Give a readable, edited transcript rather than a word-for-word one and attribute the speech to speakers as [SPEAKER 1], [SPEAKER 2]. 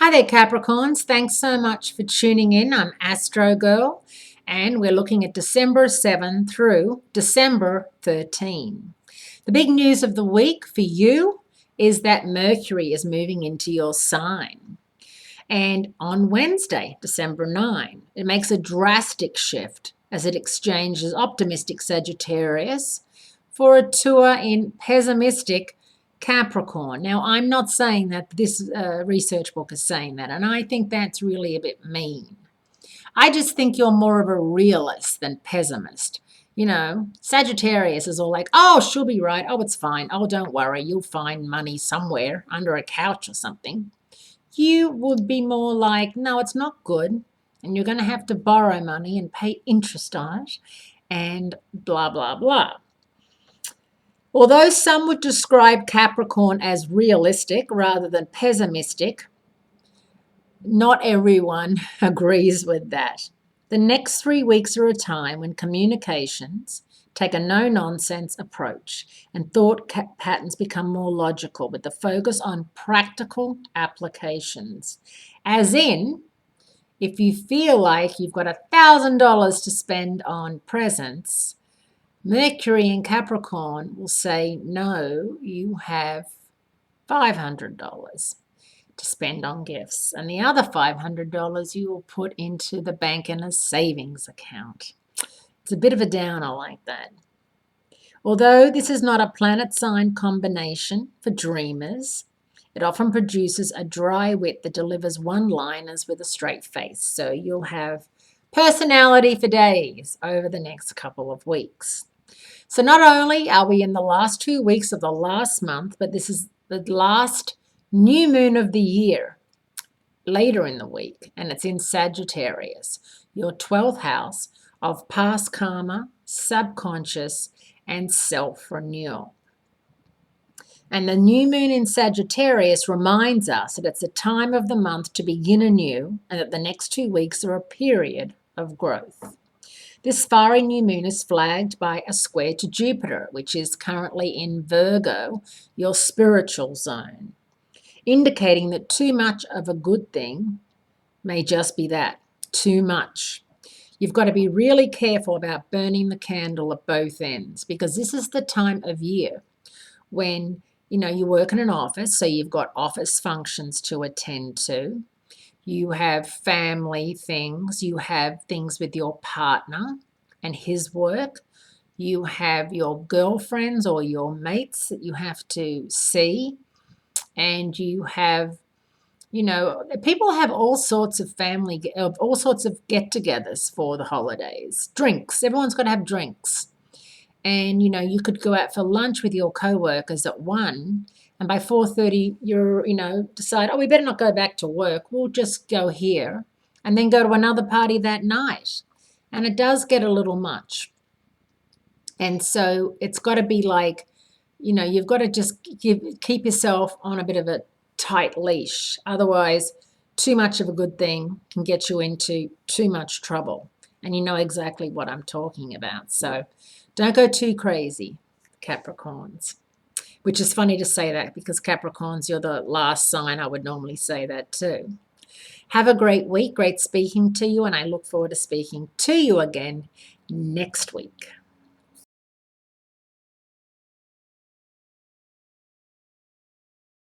[SPEAKER 1] Hi there, Capricorns. Thanks so much for tuning in. I'm Astrogirl, and we're looking at December 7 through December 13. The big news of the week for you is that Mercury is moving into your sign. And on Wednesday, December 9, it makes a drastic shift as it exchanges optimistic Sagittarius for a tour in pessimistic Capricorn. Now, I'm not saying that this research book is saying that, and I think that's really a bit mean. I just think you're more of a realist than pessimist. You know, Sagittarius is all like, oh, she'll be right. Oh, it's fine. Oh, don't worry. You'll find money somewhere under a couch or something. You would be more like, no, it's not good. And you're going to have to borrow money and pay interest on it and blah, blah, blah. Although some would describe Capricorn as realistic rather than pessimistic, not everyone agrees with that. The next 3 weeks are a time when communications take a no-nonsense approach and thought patterns become more logical with the focus on practical applications. As in, if you feel like you've got $1,000 to spend on presents, Mercury in Capricorn will say, no, you have $500 to spend on gifts. And the other $500 you will put into the bank in a savings account. It's a bit of a downer like that. Although this is not a planet sign combination for dreamers, it often produces a dry wit that delivers one-liners with a straight face. So you'll have personality for days over the next couple of weeks. So not only are we in the last 2 weeks of the last month, but this is the last new moon of the year later in the week, and it's in Sagittarius, your 12th house of past karma, subconscious, and self-renewal. And the new moon in Sagittarius reminds us that it's a time of the month to begin anew and that the next 2 weeks are a period of growth. This fiery new moon is flagged by a square to Jupiter, which is currently in Virgo, your spiritual zone, indicating that too much of a good thing may just be that, too much. You've got to be really careful about burning the candle at both ends, because this is the time of year when, you work in an office, so you've got office functions to attend to. You have family things, you have things with your partner and his work, you have your girlfriends or your mates that you have to see, and you have, people have all sorts of all sorts of get-togethers for the holidays. Drinks, everyone's got to have drinks. And, you could go out for lunch with your co-workers at 1, and by 4:30, you're, decide, we better not go back to work. We'll just go here and then go to another party that night. And it does get a little much. And so it's got to be like, you've got to just keep yourself on a bit of a tight leash. Otherwise, too much of a good thing can get you into too much trouble. And you know exactly what I'm talking about. So don't go too crazy, Capricorns. Which is funny to say that because Capricorns, you're the last sign I would normally say that too. Have a great week. Great speaking to you, and I look forward to speaking to you again next week.